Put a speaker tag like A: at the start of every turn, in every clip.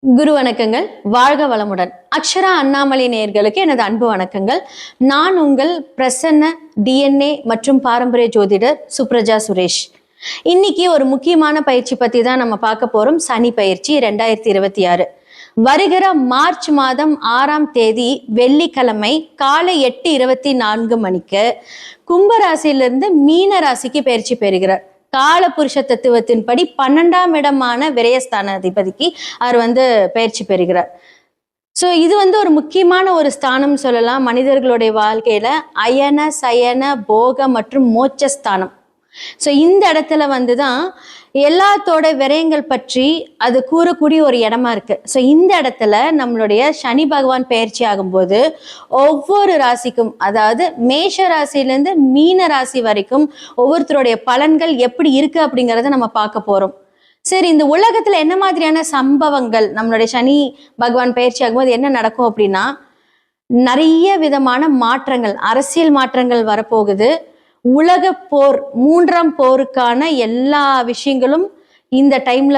A: குரு வணக்கங்கள். வாழ்க வளமுடன். அக்ஷரா அண்ணாமலை நேயர்களுக்கு எனது அன்பு வணக்கங்கள். நான் உங்கள் பிரசன்ன DNA மற்றும் பாரம்பரிய ஜோதிடர் சுப்ரஜா சுரேஷ். இன்னைக்கு ஒரு முக்கியமான பயிற்சி பத்தி தான் நம்ம பார்க்க போறோம். சனி பயிற்சி 2026 வருகிற மார்ச் மாதம் 6ஆம் தேதி வெள்ளிக்கிழமை காலை 8:24 மணிக்கு கும்பராசியிலிருந்து மீன ராசிக்கு பயிற்சி பெறுகிறார். கால புருஷ தத்துவத்தின்படி 12ஆம் இடமான விரயஸ்தான அதிபதிக்கு அவர் பயிற்சி பெறுகிறார். ஸோ இது ஒரு முக்கியமான ஒரு ஸ்தானம் சொல்லலாம். மனிதர்களுடைய வாழ்க்கையில அயன சயன போக மற்றும் மோட்சஸ்தானம். ஸோ இந்த இடத்துல தான் எல்லாத்தோட விரயங்கள் பற்றி அது கூறக்கூடிய ஒரு இடமா இருக்கு. ஸோ இந்த இடத்துல நம்மளுடைய சனி பகவான் பயிற்சி ஆகும்போது ஒவ்வொரு ராசிக்கும், அதாவது மேஷ ராசியிலேருந்து மீன ராசி வரைக்கும் ஒவ்வொருத்தருடைய பலன்கள் எப்படி இருக்கு அப்படிங்கிறத நம்ம பார்க்க போறோம். சரி, இந்த உலகத்துல என்ன மாதிரியான சம்பவங்கள் நம்மளுடைய சனி பகவான் பயிற்சி ஆகும்போது என்ன நடக்கும் அப்படின்னா, நிறைய விதமான மாற்றங்கள், அரசியல் மாற்றங்கள் வரப்போகுது. உலக போர், 3ஆம் போருக்கான எல்லா விஷயங்களும் இந்த டைம்ல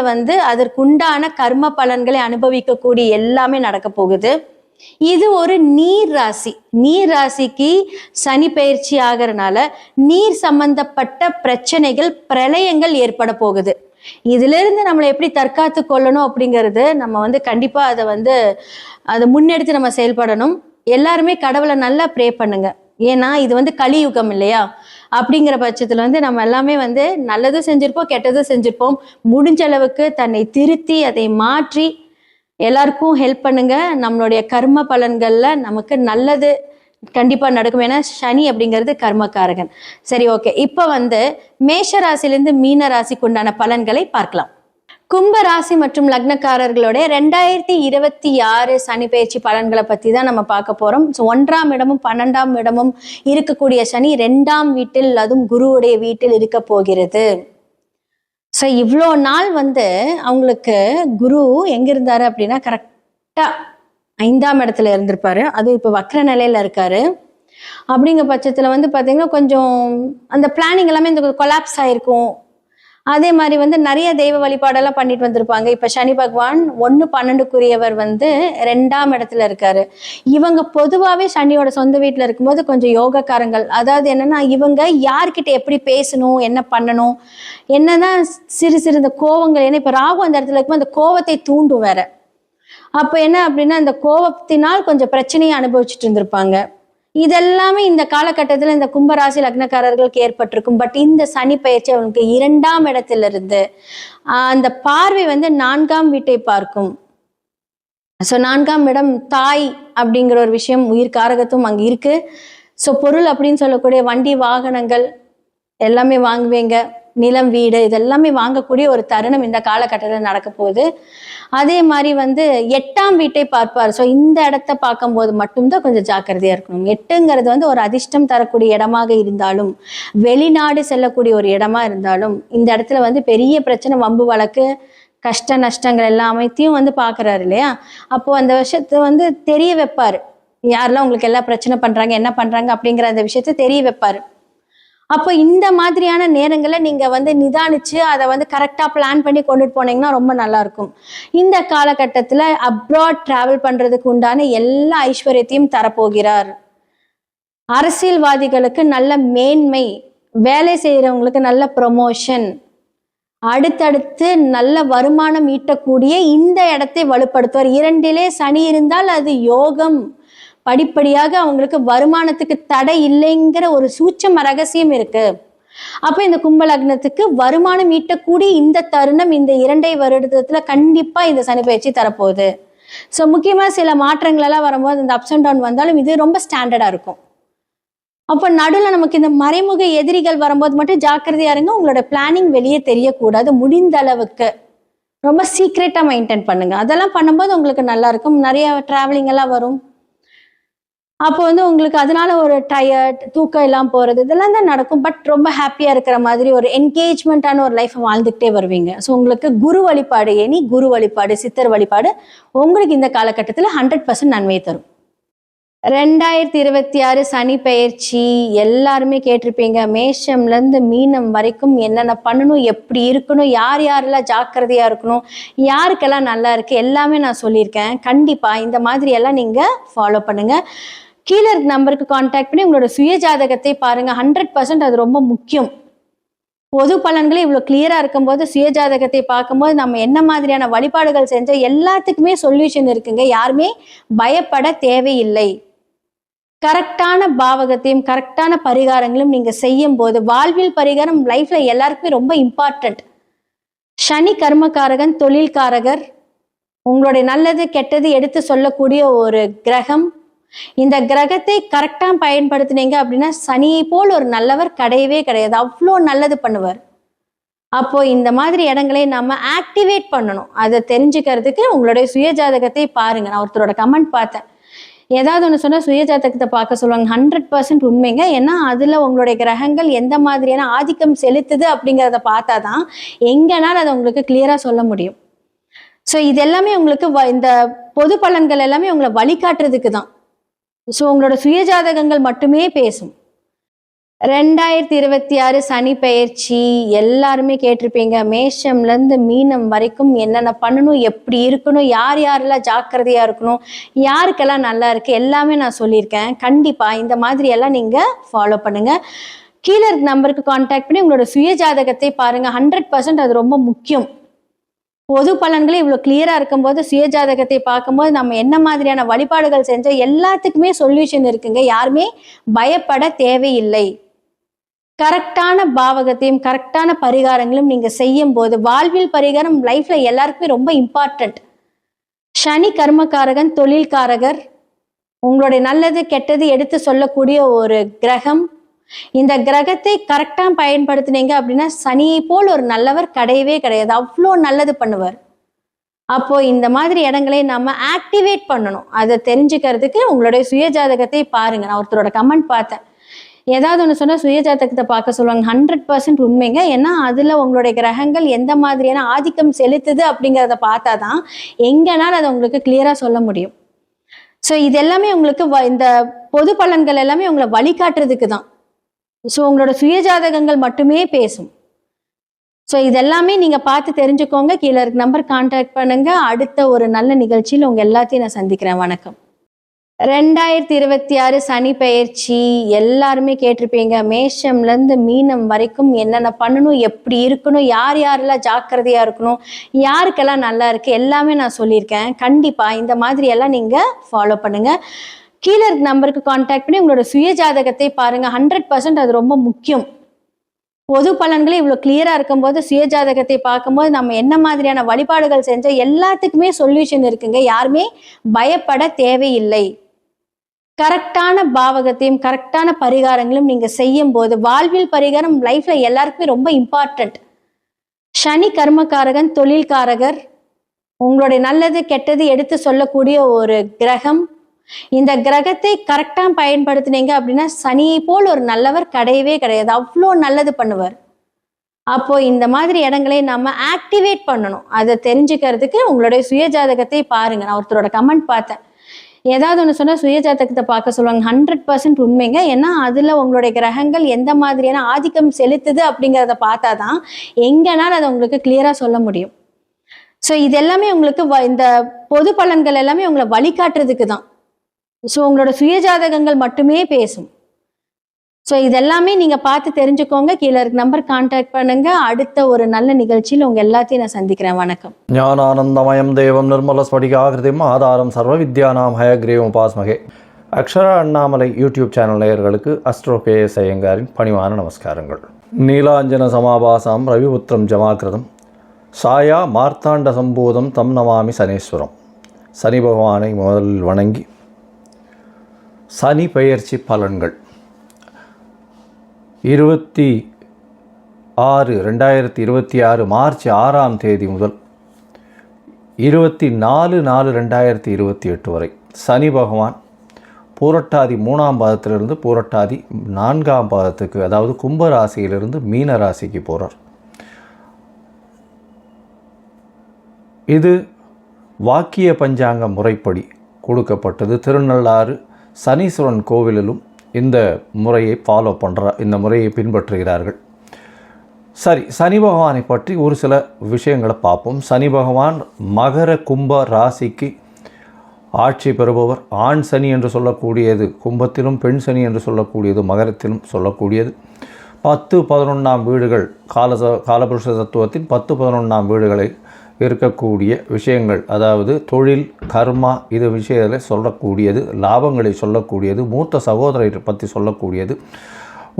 A: அதற்குண்டான கர்ம பலன்களை அனுபவிக்கக்கூடிய எல்லாமே நடக்க போகுது. இது ஒரு நீர் ராசி. நீர் ராசிக்கு சனி பயிற்சி ஆகிறதுனால நீர் சம்பந்தப்பட்ட பிரச்சனைகள், பிரளயங்கள் ஏற்பட போகுது. இதுல இருந்து நம்மளை எப்படி தற்காத்து கொள்ளணும் அப்படிங்கிறது நம்ம கண்டிப்பா அதை முன்னெடுத்து நம்ம செயல்படணும். எல்லாருமே கடவுளை நல்லா ப்ரே பண்ணுங்க. ஏன்னா இது கலியுகம் இல்லையா? அப்படிங்கிற பட்சத்துல நம்ம எல்லாமே நல்லதும் செஞ்சிருப்போம், கெட்டதும் செஞ்சிருப்போம். முடிஞ்ச அளவுக்கு தன்னை திருத்தி அதை மாற்றி எல்லாருக்கும் ஹெல்ப் பண்ணுங்க. நம்மளுடைய கர்ம பலன்கள்ல நமக்கு நல்லது கண்டிப்பா நடக்கும். ஏன்னா சனி அப்படிங்கிறது கர்மக்காரகன். சரி, ஓகே. இப்ப மேஷ ராசிலிருந்து மீன ராசிக்கு உண்டான பலன்களை பார்க்கலாம். கும்ப ராசி மற்றும் லக்னக்காரர்களுடைய 2026 சனி பயிற்சி பலன்களை பத்தி தான் நம்ம பார்க்க போறோம். ஸோ 1ஆம் இடமும் 12ஆம் இடமும் இருக்கக்கூடிய சனி 2ஆம் வீட்டில், அதுவும் குருவுடைய வீட்டில் இருக்க போகிறது. ஸோ இவ்வளோ நாள் அவங்களுக்கு குரு எங்க இருந்தாரு அப்படின்னா கரெக்டா 5ஆம் இடத்துல இருந்திருப்பாரு. அதுவும் இப்போ வக்ர நிலையில இருக்காரு. அப்படிங்கிற பட்சத்துல பாத்தீங்கன்னா கொஞ்சம் அந்த பிளானிங் எல்லாமே கொலாப்ஸ் ஆயிருக்கும். அதே மாதிரி நிறைய தெய்வ வழிபாடெல்லாம் பண்ணிட்டு வந்திருப்பாங்க. இப்ப சனி பகவான் 1-12க்குரியவர் 2ஆம் இடத்துல இருக்காரு. இவங்க பொதுவாவே சனியோட சொந்த வீட்டுல இருக்கும்போது கொஞ்சம் யோகக்காரங்கள். அதாவது என்னன்னா, இவங்க யார்கிட்ட எப்படி பேசணும், என்ன பண்ணணும், என்னதான் சிறு சிறு இந்த கோவங்கள். ஏன்னா இப்ப ராகு அந்த இடத்துல இருக்கும்போது அந்த கோவத்தை தூண்டும் வேற. அப்ப என்ன அப்படின்னா, அந்த கோபத்தினால் கொஞ்சம் பிரச்சனையை அனுபவிச்சுட்டு இருந்திருப்பாங்க. இதெல்லாமே இந்த காலகட்டத்தில் இந்த கும்பராசி லக்னக்காரர்களுக்கு ஏற்பட்டிருக்கும். பட் இந்த சனி பயிற்சி அவனுக்கு 2ஆம் இடத்திலிருந்து அந்த பார்வை 4ஆம் வீட்டை பார்க்கும். ஸோ 4ஆம் இடம் தாய் அப்படிங்கிற ஒரு விஷயம், உயிர் காரகத்துவம் அங்கே இருக்கு. ஸோ பொருள் அப்படின்னு சொல்லக்கூடிய வண்டி வாகனங்கள் எல்லாமே வாங்குவீங்க. நிலம், வீடு இதெல்லாமே வாங்கக்கூடிய ஒரு தருணம் இந்த காலகட்டத்தில் நடக்க போகுது. அதே மாதிரி 8ஆம் வீட்டை பார்ப்பார். ஸோ இந்த இடத்த பார்க்கும்போது மட்டும்தான் கொஞ்சம் ஜாக்கிரதையா இருக்கணும். 8ங்கிறது ஒரு அதிர்ஷ்டம் தரக்கூடிய இடமாக இருந்தாலும், வெளிநாடு செல்லக்கூடிய ஒரு இடமா இருந்தாலும், இந்த இடத்துல பெரிய பிரச்சனை, வம்பு வழக்கு, கஷ்ட நஷ்டங்கள் எல்லாத்தையும் பார்க்குறாரு இல்லையா? அப்போ அந்த விஷயத்தை தெரிய வைப்பாரு. யாரெல்லாம் உங்களுக்கு எல்லா பிரச்சனை பண்றாங்க, என்ன பண்றாங்க அப்படிங்கிற அந்த விஷயத்த தெரிய வைப்பாரு. அப்போ இந்த மாதிரியான நேரங்களை நீங்க நிதானிச்சு அதை கரெக்டா பிளான் பண்ணி கொண்டுட்டு போனீங்கன்னா ரொம்ப நல்லா இருக்கும். இந்த காலகட்டத்துல அப்ராட் டிராவல் பண்றதுக்கு உண்டான எல்லா ஐஸ்வர்யத்தையும் தரப்போகிறார். அரசியல்வாதிகளுக்கு நல்ல மேன்மை, வேலை செய்யறவங்களுக்கு நல்ல ப்ரொமோஷன், அடுத்தடுத்து நல்ல வருமானம் ஈட்டக்கூடிய இந்த இடத்தை வலுப்படுத்துவார். 2லே சனி இருந்தால் அது யோகம். படிப்படியாக அவங்களுக்கு வருமானத்துக்கு தடை இல்லைங்கிற ஒரு சூட்சம ரகசியம் இருக்கு. அப்ப இந்த கும்ப லக்னத்துக்கு வருமானம் ஈட்டக்கூடிய இந்த தருணம் இந்த 2 வருடத்துல கண்டிப்பா இந்த சனி பயிற்சி தரப்போகுது. ஸோ முக்கியமா சில மாற்றங்கள் எல்லாம் வரும்போது இந்த அப்ஸ் அண்ட் டவுன் வந்தாலும் இது ரொம்ப ஸ்டாண்டர்டா இருக்கும். அப்போ நடுவில் நமக்கு இந்த மறைமுக எதிரிகள் வரும்போது மட்டும் ஜாக்கிரதையா இருங்க. உங்களோட பிளானிங் வெளியே தெரியக்கூடாது. முடிந்த அளவுக்கு ரொம்ப சீக்ரெட்டா மெயின்டைன் பண்ணுங்க. அதெல்லாம் பண்ணும்போது உங்களுக்கு நல்லா இருக்கும். நிறைய டிராவலிங் எல்லாம் வரும். அப்போ உங்களுக்கு அதனால ஒரு டயர்ட், தூக்கம் எல்லாம் போறது இதெல்லாம் தான் நடக்கும். பட் ரொம்ப ஹாப்பியா இருக்கிற மாதிரி ஒரு என்கேஜ்மெண்ட்டான ஒரு லைஃப் வாழ்ந்துகிட்டே வருவீங்க. ஸோ உங்களுக்கு குரு வழிபாடு, குரு வழிபாடு, சித்தர் வழிபாடு உங்களுக்கு இந்த காலகட்டத்தில் 100% நன்மையை தரும். 2026 சனி பெயர்ச்சி எல்லாருமே கேட்டிருப்பீங்க. மேஷம்லேருந்து மீனம் வரைக்கும் என்னென்ன பண்ணணும், எப்படி இருக்கணும், யார் யாரெல்லாம் ஜாக்கிரதையாக இருக்கணும், யாருக்கெல்லாம் நல்லா இருக்குது எல்லாமே நான் சொல்லியிருக்கேன். கண்டிப்பாக இந்த மாதிரி எல்லாம் நீங்கள் ஃபாலோ பண்ணுங்கள். கீழே இருக்க நம்பருக்கு கான்டாக்ட் பண்ணி உங்களோட சுய ஜாதகத்தை பாருங்கள். 100% அது ரொம்ப முக்கியம். பொது பலன்களே இவ்வளோ கிளியராக இருக்கும்போது சுய ஜாதகத்தை பார்க்கும்போது நம்ம என்ன மாதிரியான வழிபாடுகள் செஞ்சால் எல்லாத்துக்குமே சொல்யூஷன் இருக்குங்க. யாருமே பயப்பட தேவையில்லை. கரெக்டான பாவகத்தையும் கரெக்டான பரிகாரங்களும் நீங்க செய்யும் போது வாழ்வில் பரிகாரம் லைஃப்ல எல்லாருக்குமே ரொம்ப இம்பார்ட்டன்ட். சனி கர்மகாரகன், தொழில்காரகர், உங்களுடைய நல்லது கெட்டது எடுத்து சொல்லக்கூடிய ஒரு கிரகம். இந்த கிரகத்தை கரெக்டா பயன்படுத்தினீங்க அப்படின்னா சனியை போல் ஒரு நல்லவர் கிடையவே கிடையாது. அவ்வளோ நல்லது பண்ணுவார். அப்போ இந்த மாதிரி இடங்களை நம்ம ஆக்டிவேட் பண்ணணும். அதை தெரிஞ்சுக்கிறதுக்கு உங்களுடைய சுய ஜாதகத்தை பாருங்க. நான் ஒருத்தரோட கமெண்ட் பார்த்தேன், ஏதாவது ஒன்று சொன்னால் சுய ஜாதகத்தை பார்க்க சொல்லுவாங்க. 100% உண்மைங்க. ஏன்னா அதில் உங்களுடைய கிரகங்கள் எந்த மாதிரியான ஆதிக்கம் செலுத்துது அப்படிங்கிறத பார்த்தா தான் எங்கேனாலும் அதை உங்களுக்கு கிளியராக சொல்ல முடியும். ஸோ இது எல்லாமே உங்களுக்கு இந்த பொது பலன்கள் எல்லாமே உங்களை வழிகாட்டுறதுக்கு தான். ஸோ உங்களோட சுய ஜாதகங்கள் மட்டுமே பேசும். 2026 சனி பெயர்ச்சி எல்லாருமே கேட்டிருப்பீங்க. மேஷம்லேருந்து மீனம் வரைக்கும் என்னென்ன பண்ணணும், எப்படி இருக்கணும், யார் யாரெல்லாம் ஜாக்கிரதையாக இருக்கணும், யாருக்கெல்லாம் நல்லா இருக்குது எல்லாமே நான் சொல்லியிருக்கேன். கண்டிப்பாக இந்த மாதிரி எல்லாம் நீங்கள் ஃபாலோ பண்ணுங்கள். கீழே இருக்க நம்பருக்கு கான்டாக்ட் பண்ணி உங்களோட சுய ஜாதகத்தை பாருங்கள். 100% அது ரொம்ப முக்கியம். பொது பலன்களே இவ்வளோ கிளியராக இருக்கும்போது சுய ஜாதகத்தை பார்க்கும்போது நம்ம என்ன மாதிரியான வழிபாடுகள் செஞ்சால் எல்லாத்துக்குமே சொல்யூஷன் இருக்குங்க. யாருமே பயப்பட தேவையில்லை. கரெக்டான பாவகத்தையும் கரெக்டான பரிகாரங்களும் நீங்க செய்யும் போது வாழ்வில் பரிகாரம் லைஃப்ல எல்லாருக்குமே ரொம்ப இம்பார்ட்டன்ட். சனி கர்மகாரகன், தொழில்காரகர், உங்களுடைய நல்லது கெட்டது எடுத்து சொல்லக்கூடிய ஒரு கிரகம். இந்த கிரகத்தை கரெக்டா பயன்படுத்தினீங்க அப்படின்னா சனியை போல் ஒரு நல்லவர் கிடையவே கிடையாது. அவ்வளோ நல்லது பண்ணுவார். அப்போ இந்த மாதிரி இடங்களை நம்ம ஆக்டிவேட் பண்ணணும். அதை தெரிஞ்சுக்கிறதுக்கு உங்களுடைய சுய ஜாதகத்தை பாருங்க. நான் ஒருத்தரோட கமெண்ட் பார்த்தேன், ஏதாவது ஒன்று சொன்னால் சுய ஜாதகத்தை பார்க்க சொல்லுவாங்க. 100% உண்மைங்க. ஏன்னா அதில் உங்களுடைய கிரகங்கள் எந்த மாதிரியான ஆதிக்கம் செலுத்துது அப்படிங்கிறத பார்த்தா தான் எங்கேனாலும் அதை உங்களுக்கு கிளியராக சொல்ல முடியும். ஸோ இது எல்லாமே உங்களுக்கு இந்த பொது பலன்கள் எல்லாமே உங்களை வழிகாட்டுறதுக்கு தான். ஸோ உங்களோட சுய ஜாதகங்கள் மட்டுமே பேசும். ஸோ இதெல்லாமே நீங்கள் பார்த்து தெரிஞ்சுக்கோங்க. கீழே இருக்க நம்பர் கான்டாக்ட் பண்ணுங்க. அடுத்த ஒரு நல்ல நிகழ்ச்சியில் உங்கள் எல்லாத்தையும் நான் சந்திக்கிறேன். வணக்கம். 2026 சனி பெயர்ச்சி எல்லாருமே கேட்டிருப்பீங்க. மேஷம்லேருந்து மீனம் வரைக்கும் என்னென்ன பண்ணணும், எப்படி இருக்கணும், யார் யாரெல்லாம் ஜாக்கிரதையாக இருக்கணும், யாருக்கெல்லாம் நல்லா இருக்குது எல்லாமே நான் சொல்லியிருக்கேன். கண்டிப்பாக இந்த மாதிரி எல்லாம் நீங்கள் ஃபாலோ பண்ணுங்கள். கீழே இருக்க நம்பருக்கு கான்டாக்ட் பண்ணி உங்களோட சுய ஜாதகத்தை பாருங்கள். 100% அது ரொம்ப முக்கியம். பொது பலன்களே இவ்வளோ கிளியராக இருக்கும்போது சுய ஜாதகத்தை பார்க்கும்போது நம்ம என்ன மாதிரியான வழிபாடுகள் செஞ்சால் எல்லாத்துக்குமே சொல்யூஷன் இருக்குங்க. யாருமே பயப்பட தேவையில்லை. கரெக்டான பாவகத்தையும் கரெக்டான பரிகாரங்களும் நீங்க செய்யும் போது வாழ்வில் பரிகாரம் லைஃப்ல எல்லாருக்குமே ரொம்ப இம்பார்ட்டன்ட். சனி கர்மகாரகன், தொழில்காரகர், உங்களுடைய நல்லது கெட்டது எடுத்து சொல்லக்கூடிய ஒரு கிரகம். இந்த கிரகத்தை கரெக்டா பயன்படுத்தினீங்க அப்படின்னா சனியை போல் ஒரு நல்லவர் கிடையவே கிடையாது. அவ்வளோ நல்லது பண்ணுவார். அப்போ இந்த மாதிரி இடங்களை நம்ம ஆக்டிவேட் பண்ணணும். அதை தெரிஞ்சுக்கிறதுக்கு உங்களுடைய சுய ஜாதகத்தை பாருங்க. நான் ஒருத்தரோட கமெண்ட் பார்த்தேன், ஏதாவது ஒன்று சொன்னால் சுய ஜாதகத்தை பார்க்க சொல்லுவாங்க. 100% உண்மைங்க. ஏன்னா அதில் உங்களுடைய கிரகங்கள் எந்த மாதிரியான ஆதிக்கம் செலுத்துது அப்படிங்கிறத பார்த்தா தான் எங்கேனாலும் அதை உங்களுக்கு கிளியராக சொல்ல முடியும். ஸோ இது எல்லாமே உங்களுக்கு இந்த பொது பலன்கள் எல்லாமே உங்களை வழிகாட்டுறதுக்கு தான். ஸோ உங்களோட சுய ஜாதகங்கள் மட்டுமே பேசும். ஸோ இதெல்லாமே நீங்கள் பார்த்து தெரிஞ்சுக்கோங்க. கீழே இருக்க நம்பர் கான்டாக்ட் பண்ணுங்க. அடுத்த ஒரு நல்ல நிகழ்ச்சியில் உங்கள் எல்லாத்தையும் நான் சந்திக்கிறேன். வணக்கம்.
B: ஞானானந்தமயம் தேவம் நிர்மல ஸ்படிகாகிருதிம் ஆதாரம் சர்வ வித்யானாம் ஹயக்ரீவம் உபாஸ்மகே. அக்ஷரா அண்ணாமலை யூடியூப் சேனல் நேயர்களுக்கு அஸ்ட்ரோ KS ஐயங்காரின் பணிவான நமஸ்காரங்கள். நீலாஞ்சன சமாபாசாம் ரவிபுத்திரம் ஜமாகிருதம் சாயா மார்த்தாண்ட சம்பூதம் தம் நமாமி சனீஸ்வரம். சனி பகவானை முதலில் வணங்கி சனி பெயர்ச்சி பலன்கள் 2026 மார்ச் 6ஆம் தேதி முதல் 24/4/2028 வரை சனி பகவான் பூரட்டாதி 3ஆம் பாதத்திலிருந்து பூரட்டாதி 4ஆம் பாதத்துக்கு, அதாவது கும்பராசியிலிருந்து மீன ராசிக்கு போகிறார். இது வாக்கிய பஞ்சாங்க முறைப்படி கொடுக்கப்பட்டது. திருநள்ளாறு சனீஸ்வரன் கோவிலிலும் இந்த முறையை இந்த முறையை பின்பற்றுகிறார்கள். சரி, சனி பகவானை பற்றி ஒரு சில விஷயங்களை பார்ப்போம். சனி பகவான் மகர கும்ப ராசிக்கு ஆட்சி பெறுபவர். ஆண் சனி என்று சொல்லக்கூடியது கும்பத்திலும், பெண் சனி என்று சொல்லக்கூடியது மகரத்திலும் சொல்லக்கூடியது. 10-11 வீடுகள் காலபுருஷ தத்துவத்தின் 10-11 வீடுகளை இருக்கக்கூடிய விஷயங்கள், அதாவது தொழில், கர்மா, இது விஷயங்களை சொல்லக்கூடியது, லாபங்களை சொல்லக்கூடியது, மூத்த சகோதரரை பற்றி சொல்லக்கூடியது,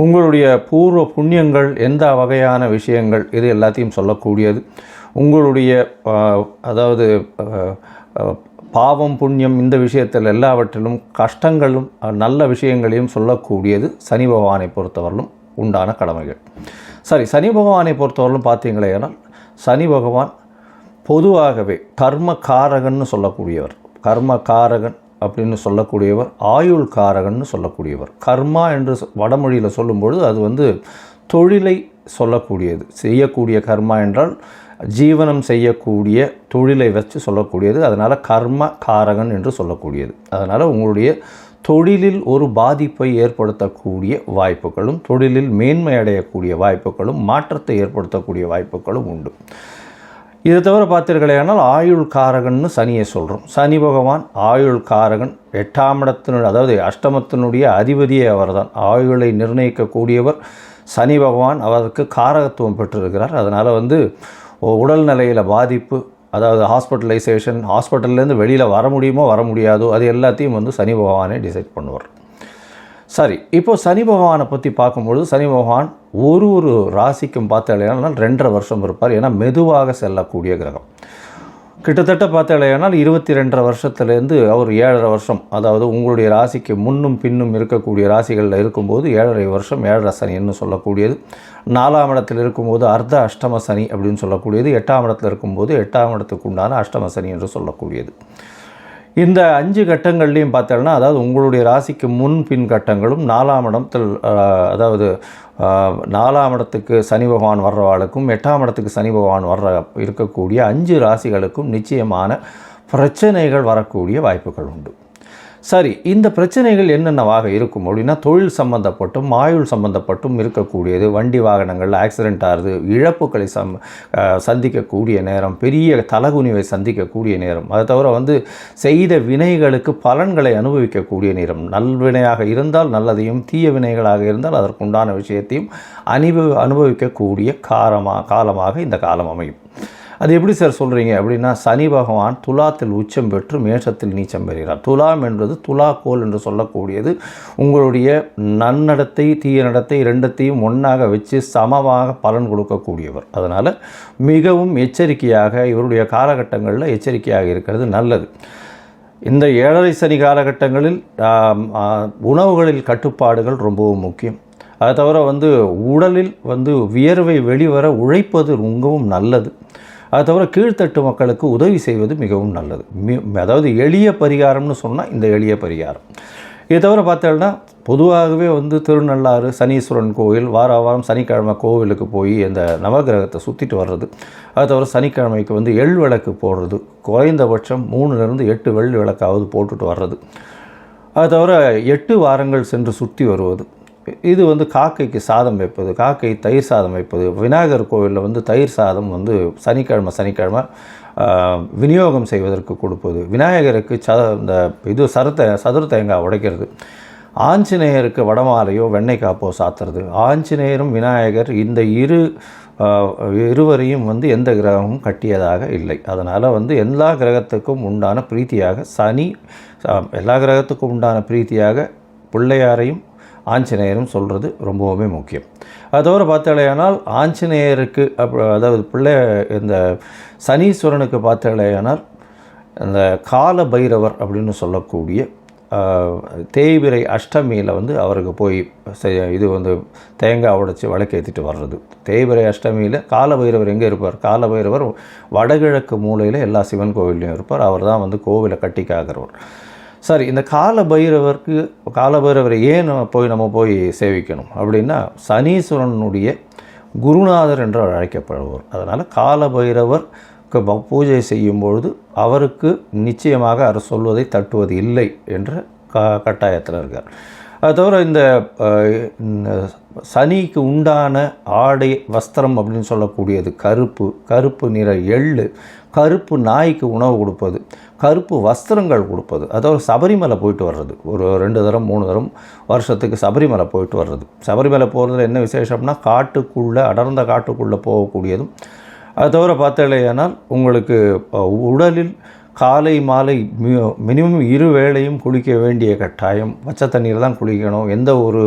B: உங்களுடைய பூர்வ புண்ணியங்கள், எந்த வகையான விஷயங்கள், இது எல்லாத்தையும் சொல்லக்கூடியது, உங்களுடைய அதாவது பாவம் புண்ணியம், இந்த விஷயத்தில் எல்லாவற்றிலும் கஷ்டங்களும் நல்ல விஷயங்களையும் சொல்லக்கூடியது சனி பகவானை பொறுத்தவரையிலும் உண்டான கடமைகள். சரி, சனி பகவானை பொறுத்தவரையிலும் பார்த்தீங்களேனால் சனி பகவான் பொதுவாகவே கர்மகாரகன்னு சொல்லக்கூடியவர். கர்மகாரகன் அப்படின்னு சொல்லக்கூடியவர், ஆயுள் காரகன்னு சொல்லக்கூடியவர். கர்மா என்று வடமொழியில் சொல்லும்பொழுது அது தொழிலை சொல்லக்கூடியது. செய்யக்கூடிய கர்மா என்றால் ஜீவனம் செய்யக்கூடிய தொழிலை வச்சு சொல்லக்கூடியது. அதனால் கர்ம காரகன் என்று சொல்லக்கூடியது. அதனால் உங்களுடைய தொழிலில் ஒரு பாதிப்பை ஏற்படுத்தக்கூடிய வாய்ப்புகளும், தொழிலில் மேன்மை அடையக்கூடிய வாய்ப்புகளும், மாற்றத்தை ஏற்படுத்தக்கூடிய வாய்ப்புகளும் உண்டு. இதை தவிர பார்த்தீர்களேனால் ஆயுள் காரகன்னு சனியை சொல்கிறோம். சனி பகவான் ஆயுள் காரகன். 8ஆம் இடத்தினுடைய, அதாவது அஷ்டமத்தினுடைய அதிபதியே அவர்தான். ஆயுளை நிர்ணயிக்கக்கூடியவர் சனி பகவான். அவருக்கு காரகத்துவம் பெற்றிருக்கிறார். அதனால் உடல் நிலையில் பாதிப்பு, அதாவது ஹாஸ்பிட்டலைசேஷன், ஹாஸ்பிட்டல்லேருந்து வெளியில் வர முடியுமோ வர முடியாதோ, அது எல்லாத்தையும் சனி பகவானே டிசைட் பண்ணுவார். சரி, இப்போது சனி பகவானை பற்றி பார்க்கும்பொழுது சனி பகவான் ஒரு ராசிக்கும் பார்த்தாலேனால் 2.5 வருஷம் இருப்பார். ஏன்னா மெதுவாக செல்லக்கூடிய கிரகம். கிட்டத்தட்ட பார்த்தாலேனால் 22.5 வருஷத்துலேருந்து அவர் 7.5 வருஷம், அதாவது உங்களுடைய ராசிக்கு முன்னும் பின்னும் இருக்கக்கூடிய ராசிகளில் இருக்கும்போது 7.5 வருஷம் 7.5 சனின்னு சொல்லக்கூடியது. 4ஆம் இடத்தில் இருக்கும்போது அர்த்த அஷ்டம சனி அப்படின்னு சொல்லக்கூடியது. 8ஆம் இடத்தில் இருக்கும்போது 8ஆம் இடத்துக்கு உண்டான அஷ்டம சனி என்று சொல்லக்கூடியது. இந்த 5 கட்டங்கள்லையும் பார்த்தோம்னா, அதாவது உங்களுடைய ராசிக்கு முன் பின் கட்டங்களும் 4ஆம் இடத்தில், அதாவது 4ஆம் இடத்துக்கு சனி பகவான் வர்றவாளுக்கும் 8ஆம் இடத்துக்கு சனி பகவான் இருக்கக்கூடிய 5 ராசிகளுக்கும் நிச்சயமான பிரச்சனைகள் வரக்கூடிய வாய்ப்புகள் உண்டு. சரி, இந்த பிரச்சனைகள் என்னென்னவாக இருக்கும் அப்படின்னா, தொழில் சம்பந்தப்பட்டும் ஆயுள் சம்பந்தப்பட்டும் இருக்கக்கூடியது. வண்டி வாகனங்கள் ஆக்சிடெண்ட் ஆகுது, இழப்புகளை சந்திக்கக்கூடிய நேரம், பெரிய தலகுனிவை சந்திக்கக்கூடிய நேரம். அதை தவிர செய்த வினைகளுக்கு பலன்களை அனுபவிக்கக்கூடிய நேரம். நல்வினையாக இருந்தால் நல்லதையும், தீய வினைகளாக இருந்தால் அதற்குண்டான விஷயத்தையும் அனுபவிக்கக்கூடிய காலமாக இந்த காலம் அமையும். அது எப்படி சார் சொல்கிறீங்க அப்படின்னா, சனி பகவான் துலாத்தில் உச்சம் பெற்று மேஷத்தில் நீச்சம் பெறுகிறார். துலாம் என்பது துலாக்கோல் என்று சொல்லக்கூடியது உங்களுடைய நன்னடத்தை தீய நடத்தை ரெண்டத்தையும் ஒன்றாக வச்சு சமமாக பலன் கொடுக்கக்கூடியவர். அதனால் மிகவும் எச்சரிக்கையாக இவருடைய காலகட்டங்களில் எச்சரிக்கையாக இருக்கிறது நல்லது. இந்த 7.5 சனி காலகட்டங்களில் உணவுகளில் கட்டுப்பாடுகள் ரொம்பவும் முக்கியம். அதை தவிர உடலில் வியர்வை வெளிவர உழைப்பது ரொம்பவும் நல்லது. அதை தவிர கீழ்த்தட்டு மக்களுக்கு உதவி செய்வது மிகவும் நல்லது. அதாவது எளிய பரிகாரம்னு சொன்னால் இந்த எளிய பரிகாரம். இதை தவிர பார்த்தோம்னா பொதுவாகவே திருநள்ளாறு சனீஸ்வரன் கோவில் வாரம் சனிக்கிழமை கோவிலுக்கு போய் அந்த நவகிரகத்தை சுற்றிட்டு வர்றது. அதை தவிர சனிக்கிழமைக்கு எள் விளக்கு போடுறது, குறைந்தபட்சம் 3லிருந்து 8 வெள்ளி விளக்காவது போட்டுட்டு வர்றது. அதை தவிர 8 வாரங்கள் சென்று சுற்றி வருவது. இது காக்கைக்கு சாதம் வைப்பது, காக்கை தயிர் சாதம் வைப்பது. விநாயகர் கோவிலில் தயிர் சாதம் சனிக்கிழமை விநியோகம் செய்வதற்கு கொடுப்பது. விநாயகருக்கு இந்த சதுர தேங்காய் உடைக்கிறது. ஆஞ்சநேயருக்கு வடமாலையோ வெண்ணெய் காப்போ சாத்துறது. ஆஞ்சநேயரும் விநாயகர் இந்த இருவரையும் எந்த கிரகமும் கட்டியதாக இல்லை. அதனால் எல்லா கிரகத்துக்கும் உண்டான பிரீத்தியாக எல்லா கிரகத்துக்கும் உண்டான பிரீத்தியாக பிள்ளையாரையும் ஆஞ்சநேயரும் சொல்கிறது ரொம்பவுமே முக்கியம். அது தவிர பார்த்தாலேயானால் ஆஞ்சநேயருக்கு அதாவது இந்த சனீஸ்வரனுக்கு பார்த்தாலேயானால் இந்த கால பைரவர் அப்படின்னு சொல்லக்கூடிய தேய்பிரை அஷ்டமியில் அவருக்கு போய் தேங்காய் உடைச்சி விளக்கேற்றிட்டு வர்றது. தேய்பிரை அஷ்டமியில் கால பைரவர் எங்கே இருப்பார்? கால பைரவர் வடகிழக்கு மூலையில் எல்லா சிவன் கோவிலையும் இருப்பார். அவர் தான் கோவிலை கட்டி காக்கிறவர். சரி, இந்த கால பைரவரை ஏன் நம்ம போய் சேவிக்கணும் அப்படின்னா, சனீஸ்வரனுடைய குருநாதர் என்று அழைக்கப்படுவார். அதனால் கால பைரவருக்கு பூஜை செய்யும் பொழுது அவருக்கு நிச்சயமாக அவர் சொல்வதை தட்டுவது இல்லை என்ற கட்டாயத்தில் இருக்கார். அது தவிர இந்த சனிக்கு உண்டான ஆடை வஸ்திரம் அப்படின்னு சொல்லக்கூடியது கருப்பு நிற எள்ளு, கருப்பு நாய்க்கு உணவு கொடுப்பது, கருப்பு வஸ்திரங்கள் கொடுப்பது, அதாவது சபரிமலை போயிட்டு வர்றது, ஒரு 2 தரம் 3 தரம் வருஷத்துக்கு சபரிமலை போயிட்டு வர்றது. சபரிமலை போகிறதுல என்ன விசேஷம்னா காட்டுக்குள்ளே, அடர்ந்த காட்டுக்குள்ளே போகக்கூடியதும். அது தவிர பார்த்தலையானால் உங்களுக்கு உடலில் காலை மாலை மினிமம் 2 வேளையும் குளிக்க வேண்டிய கட்டாயம். பச்சை தண்ணீர் தான் குளிக்கணும், எந்த ஒரு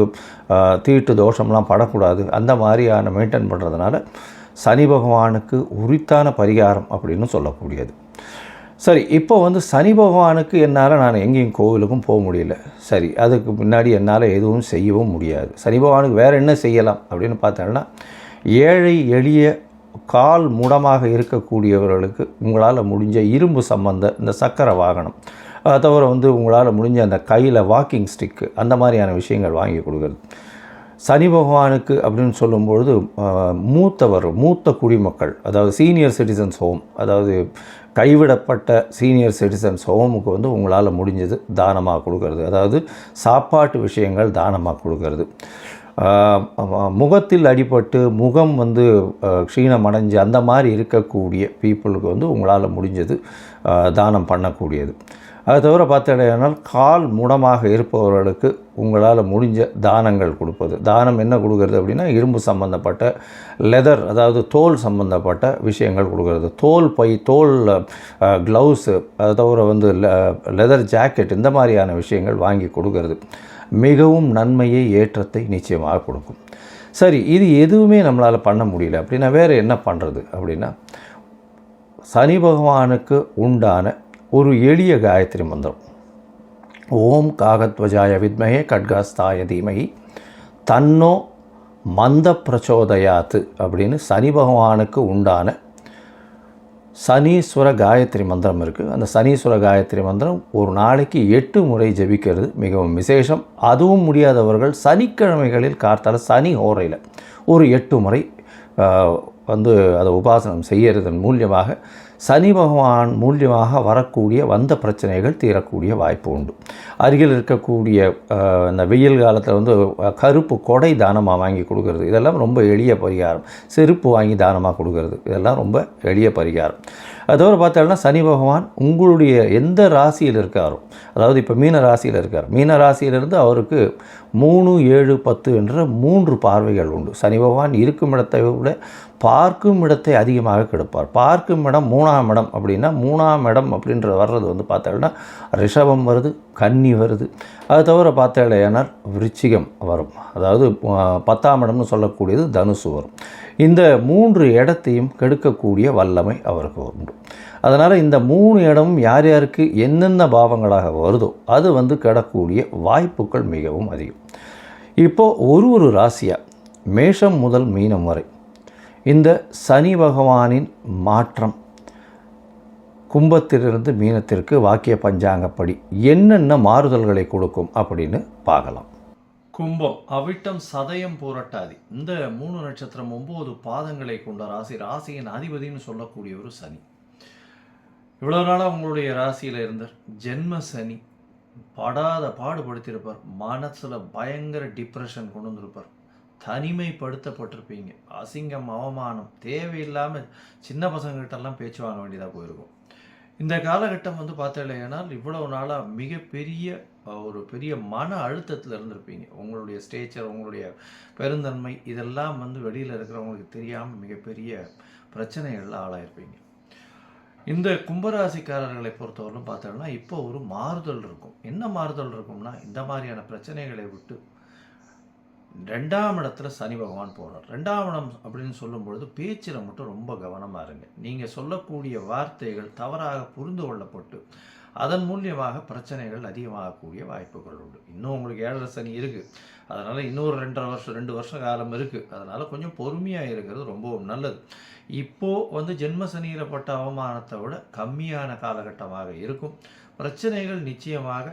B: தீட்டு தோஷம்லாம் படக்கூடாது. அந்த மாதிரியான மெயின்டைன் பண்ணுறதுனால சனி பகவானுக்கு உரித்தான பரிகாரம் அப்படின்னு சொல்லக்கூடியது. சரி, இப்போ சனி பகவானுக்கு என்னால் நான் எங்கேயும் கோவிலுக்கும் போக முடியல. சரி, அதுக்கு முன்னாடி என்னால் எதுவும் செய்யவும் முடியாது. சனி பகவானுக்கு வேறு என்ன செய்யலாம் அப்படின்னு பார்த்தோன்னா, ஏழை எளிய கால் முடமாக இருக்கக்கூடியவர்களுக்கு உங்களால் முடிஞ்ச இரும்பு சம்பந்த இந்த சக்கரை வாகனம், அதை தவிர உங்களால் முடிஞ்ச அந்த கையில் வாக்கிங் ஸ்டிக்கு, அந்த மாதிரியான விஷயங்கள் வாங்கி கொடுக்குறது. சனி பகவானுக்கு அப்படின்னு சொல்லும்பொழுது மூத்த குடிமக்கள், அதாவது சீனியர் சிட்டிசன்ஸ் ஹோம், அதாவது கைவிடப்பட்ட சீனியர் சிட்டிசன்ஸ் ஹோமுக்கு உங்களால் முடிஞ்சது தானமாக கொடுக்கறது, அதாவது சாப்பாட்டு விஷயங்கள் தானமாக கொடுக்கறது. முகத்தில் அடிபட்டு முகம் க்ஷீணம் அடைஞ்சு அந்த மாதிரி இருக்கக்கூடிய பீப்புளுக்கு உங்களால் முடிஞ்சது தானம் பண்ணக்கூடியது. அது தவிர பார்த்தீங்கன்னா கால் முடமாக இருப்பவர்களுக்கு உங்களால் முடிஞ்ச தானங்கள் கொடுப்பது. தானம் என்ன கொடுக்கறது அப்படின்னா, இரும்பு சம்பந்தப்பட்ட லெதர், அதாவது தோல் சம்பந்தப்பட்ட விஷயங்கள் கொடுக்கறது. தோல் பை, தோல் க்ளவுஸு, அது தவிர லெதர் ஜாக்கெட், இந்த மாதிரியான விஷயங்கள் வாங்கி கொடுக்கறது மிகவும் நன்மையை, ஏற்றத்தை நிச்சயமாக கொடுக்கும். சரி, இது எதுவுமே நம்மளால் பண்ண முடியல அப்படின்னா வேறு என்ன பண்ணுறது அப்படின்னா, சனி பகவானுக்கு உண்டான ஒரு எளிய காயத்ரி மந்திரம், ஓம் காகத்வஜாய வித்மஹே கட்காஸ்தாய தீமஹி தன்னோ மந்த பிரச்சோதயாத்து அப்படின்னு சனி பகவானுக்கு உண்டான சனீஸ்வர காயத்ரி மந்திரம் இருக்குது. அந்த சனீஸ்வர காயத்ரி மந்திரம் ஒரு நாளைக்கு 8 முறை ஜபிக்கிறது மிகவும் விசேஷம். அதுவும் முடியாதவர்கள் சனிக்கிழமைகளில் கார்த்தால சனி ஹோரையில் ஒரு 8 முறை அதை உபாசனம் செய்யறதன் மூலியமாக சனி பகவான் மூலியமாக வரக்கூடிய வந்த பிரச்சனைகள் தீரக்கூடிய வாய்ப்பு உண்டு. அருகில் இருக்கக்கூடிய இந்த வெயில் காலத்தில் கருப்பு கொடை தானமாக வாங்கி கொடுக்கறது, இதெல்லாம் ரொம்ப எளிய பரிகாரம். செருப்பு வாங்கி தானமாக கொடுக்கறது, இதெல்லாம் ரொம்ப எளிய பரிகாரம். அதோடு பார்த்தோம்னா சனி பகவான் உங்களுடைய எந்த ராசியில் இருக்காரோ, அதாவது இப்போ மீன ராசியில் இருக்கார், மீன ராசியிலிருந்து அவருக்கு 3, 7, 10 என்ற 3 பார்வைகள் உண்டு. சனி பகவான் இருக்கும் இடத்தை விட பார்க்கும் இடத்தை அதிகமாக கெடுப்பார். பார்க்கும் இடம் 3ஆம் இடம் அப்படின்னா, 3ஆம் இடம் அப்படின்ற வர்றது பார்த்தோம்னா ரிஷபம் வருது, கன்னி வருது. அது தவிர பார்த்தேனால் விருச்சிகம் வரும், அதாவது 10ஆம் இடம்னு சொல்லக்கூடியது தனுசு வரும். இந்த 3 இடத்தையும் கெடுக்கக்கூடிய வல்லமை அவருக்கு உண்டு. அதனால் இந்த 3 இடமும் யார் யாருக்கு என்னென்ன பாவங்களாக வருதோ அது கெடக்கூடிய வாய்ப்புகள் மிகவும் அதிகம். இப்போது ஒரு ராசியாக மேஷம் முதல் மீனம் வரை இந்த சனி பகவானின் மாற்றம் கும்பத்திலிருந்து மீனத்திற்கு வாக்கிய பஞ்சாங்கப்படி என்னென்ன மாறுதல்களை கொடுக்கும் அப்படின்னு பார்க்கலாம். கும்பம், அவிட்டம், சதயம், பூரட்டாதி, இந்த 3 நட்சத்திரம் 9 பாதங்களை கொண்ட ராசி. ராசியின் அதிபதினு சொல்லக்கூடிய ஒரு சனி. இவ்வளோ நாளாக உங்களுடைய ராசியில் இருந்த ஜென்ம சனி படாத பாடுபடுத்தியிருப்பார். மனசில் பயங்கர டிப்ரெஷன் கொண்டு வந்திருப்பார். தனிமைப்படுத்தப்பட்டிருப்பீங்க. அசிங்கம், அவமானம், தேவையில்லாமல் சின்ன பசங்கள்கிட்டலாம் பேச்சு வாங்க வேண்டியதாக போயிருக்கும். இந்த காலகட்டம் பார்த்தீங்கன்னா இவ்வளவு நாளாக மிகப்பெரிய ஒரு பெரிய மன அழுத்தத்தில் இருந்திருப்பீங்க. உங்களுடைய ஸ்டேச்சர், உங்களுடைய பெருந்தன்மை இதெல்லாம் வெளியில் இருக்கிறவங்களுக்கு தெரியாமல் மிகப்பெரிய பிரச்சனைகளில் ஆளாயிருப்பீங்க. இந்த கும்பராசிக்காரர்களை பொறுத்தவரைக்கும் பார்த்தோம்னா இப்போ ஒரு மாறுதல் இருக்கும். என்ன மாறுதல் இருக்கும்னா, இந்த மாதிரியான பிரச்சனைகளை விட்டு 2ஆம் இடத்துல சனி பகவான் போகிறார். 2ஆம் இடம் அப்படின்னு சொல்லும்பொழுது பேச்சில் மட்டும் ரொம்ப கவனமாக இருங்க. நீங்கள் சொல்லக்கூடிய வார்த்தைகள் தவறாக புரிந்து கொள்ளப்பட்டு அதன் மூலியமாக பிரச்சனைகள் அதிகமாகக்கூடிய வாய்ப்புகள் உண்டு. இன்னும் உங்களுக்கு 7.5 சனி இருக்குது, அதனால் இன்னொரு 2 வருஷ காலம் இருக்குது. அதனால் கொஞ்சம் பொறுமையாக இருக்கிறது ரொம்பவும் நல்லது. இப்போது ஜென்ம சனியில் பட்ட அவமானத்தை விட கம்மியான காலகட்டமாக இருக்கும். பிரச்சனைகள் நிச்சயமாக,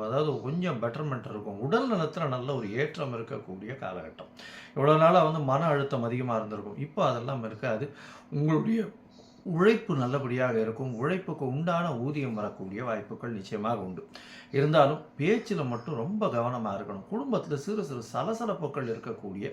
B: அதாவது கொஞ்சம் பெட்டர்மெண்ட் இருக்கும். உடல் நலத்தில் நல்ல ஒரு ஏற்றம் இருக்கக்கூடிய காலகட்டம். இவ்வளோ நாளாக மன அழுத்தம் அதிகமாக இருந்திருக்கும். இப்போ அதெல்லாம் இருக்காது. உங்களுடைய உழைப்பு நல்லபடியாக இருக்கும். உழைப்புக்கு உண்டான ஊதியம் வரக்கூடிய வாய்ப்புகள் நிச்சயமாக உண்டு. இருந்தாலும் பேச்சில் மட்டும் ரொம்ப கவனமாக இருக்கணும். குடும்பத்தில் சிறு சிறு சலசலப்புகள் இருக்கக்கூடிய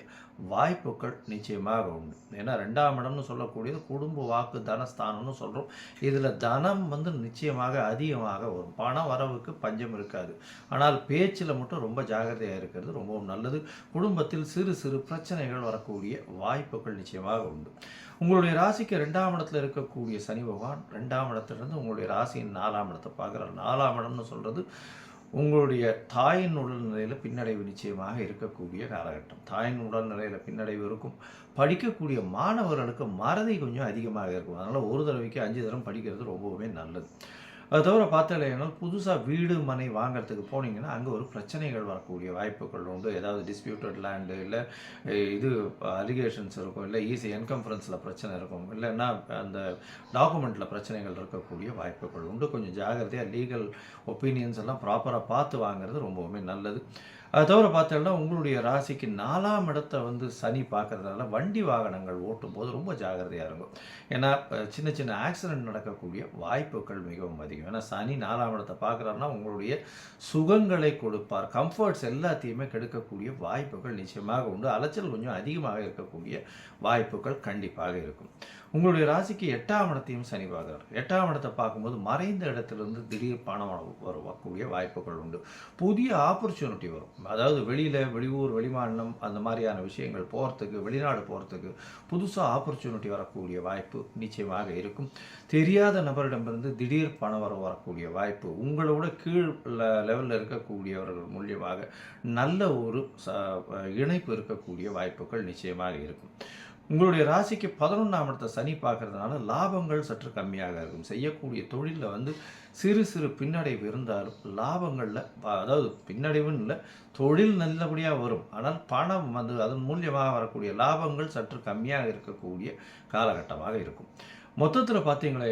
B: வாய்ப்புகள் நிச்சயமாக உண்டு. ஏன்னா 2ஆம் இடம்னு சொல்லக்கூடியது குடும்ப வாக்கு தனஸ்தானம்னு சொல்கிறோம். இதில் தனம் நிச்சயமாக அதிகமாக வரும். பண வரவுக்கு பஞ்சம் இருக்காது. ஆனால் பேச்சில் மட்டும் ரொம்ப ஜாகிரதையாக இருக்கிறது ரொம்பவும் நல்லது. குடும்பத்தில் சிறு சிறு பிரச்சனைகள் வரக்கூடிய வாய்ப்புகள் நிச்சயமாக உண்டு. உங்களுடைய ராசிக்கு 2ஆம் இடத்துல இருக்கக்கூடிய சனி பகவான் 2ஆம் இடத்துலேருந்து உங்களுடைய ராசியின் 4ஆம் இடத்தை பார்க்குறார். 4ஆம் இடம்னு சொல்கிறது உங்களுடைய தாயின் உடல்நிலையில் பின்னடைவு நிச்சயமாக இருக்கக்கூடிய காலகட்டம். தாயின் உடல்நிலையில் பின்னடைவு இருக்கும். படிக்கக்கூடிய மாணவர்களுக்கு மறதி கொஞ்சம் அதிகமாக இருக்கும். அதனால் ஒரு தடவைக்கு 5 தடவை படிக்கிறது ரொம்பவுமே நல்லது. அது தவிர பார்த்தாலேனால் புதுசாக வீடு மனை வாங்கிறதுக்கு போனீங்கன்னா அங்கே ஒரு பிரச்சனைகள் வரக்கூடிய வாய்ப்புகள் உண்டு. ஏதாவது டிஸ்பியூட்டட் லேண்டு, இல்லை இது அலிகேஷன்ஸ் இருக்கும், இல்லை ஈஸி என்கம்ஃபரன்ஸில் பிரச்சனை இருக்கும், இல்லைன்னா அந்த டாக்குமெண்ட்டில் பிரச்சனைகள் இருக்கக்கூடிய வாய்ப்புகள் உண்டு. கொஞ்சம் ஜாகிரதையாக லீகல் ஒப்பீனியன்ஸ் எல்லாம் ப்ராப்பராக பார்த்து வாங்குறது ரொம்பவுமே நல்லது. அது தவிர பார்த்தோம்னா உங்களுடைய ராசிக்கு 4ஆம் இடத்தை சனி பார்க்கறதுனால வண்டி வாகனங்கள் ஓட்டும் போது ரொம்ப ஜாகிரதையாக இருக்கும். ஏன்னா சின்ன சின்ன ஆக்சிடென்ட் நடக்கக்கூடிய வாய்ப்புகள் மிகவும் அதிகம். ஏன்னா சனி 4ஆம் இடத்தை பார்க்குறாருன்னா உங்களுடைய சுகங்களை கொடுப்பார். கம்ஃபர்ட்ஸ் எல்லாத்தையுமே கெடுக்கக்கூடிய வாய்ப்புகள் நிச்சயமாக உண்டு. அலைச்சல் கொஞ்சம் அதிகமாக இருக்கக்கூடிய வாய்ப்புகள் கண்டிப்பாக இருக்கும். உங்களுடைய ராசிக்கு 8ஆம் இடத்தையும் சனி பார்க்குறார். 8ஆம் இடத்தை பார்க்கும்போது மறைந்த இடத்துலேருந்து திடீர் பணம் வரக்கூடிய வாய்ப்புகள் உண்டு. புதிய ஆப்பர்ச்சுனிட்டி வரும். அதாவது வெளியூர் வெளிமாநிலம் அந்த மாதிரியான விஷயங்கள் போகிறதுக்கு, வெளிநாடு போகிறதுக்கு புதுசாக ஆப்பர்ச்சுனிட்டி வரக்கூடிய வாய்ப்பு நிச்சயமாக இருக்கும். தெரியாத நபரிடமிருந்து திடீர் பணம் வரக்கூடிய வாய்ப்பு, உங்களோட கீழ் லெவலில் இருக்கக்கூடியவர்கள் மூலியமாக நல்ல ஒரு இணைப்பு இருக்கக்கூடிய வாய்ப்புகள் நிச்சயமாக இருக்கும். உங்களுடைய ராசிக்கு 11ஆம் இடத்தை சனி பார்க்கறதுனால லாபங்கள் சற்று கம்மியாக இருக்கும். செய்யக்கூடிய தொழிலில் சிறு சிறு பின்னடைவு இருந்தாலும் லாபங்களில், அதாவது பின்னடைவுன்னு இல்லை, தொழில் நல்லபடியாக வரும். ஆனால் பணம் அதன் மூலியமாக வரக்கூடிய லாபங்கள் சற்று கம்மியாக இருக்கக்கூடிய காலகட்டமாக இருக்கும். மொத்தத்தில் பார்த்தீங்களா,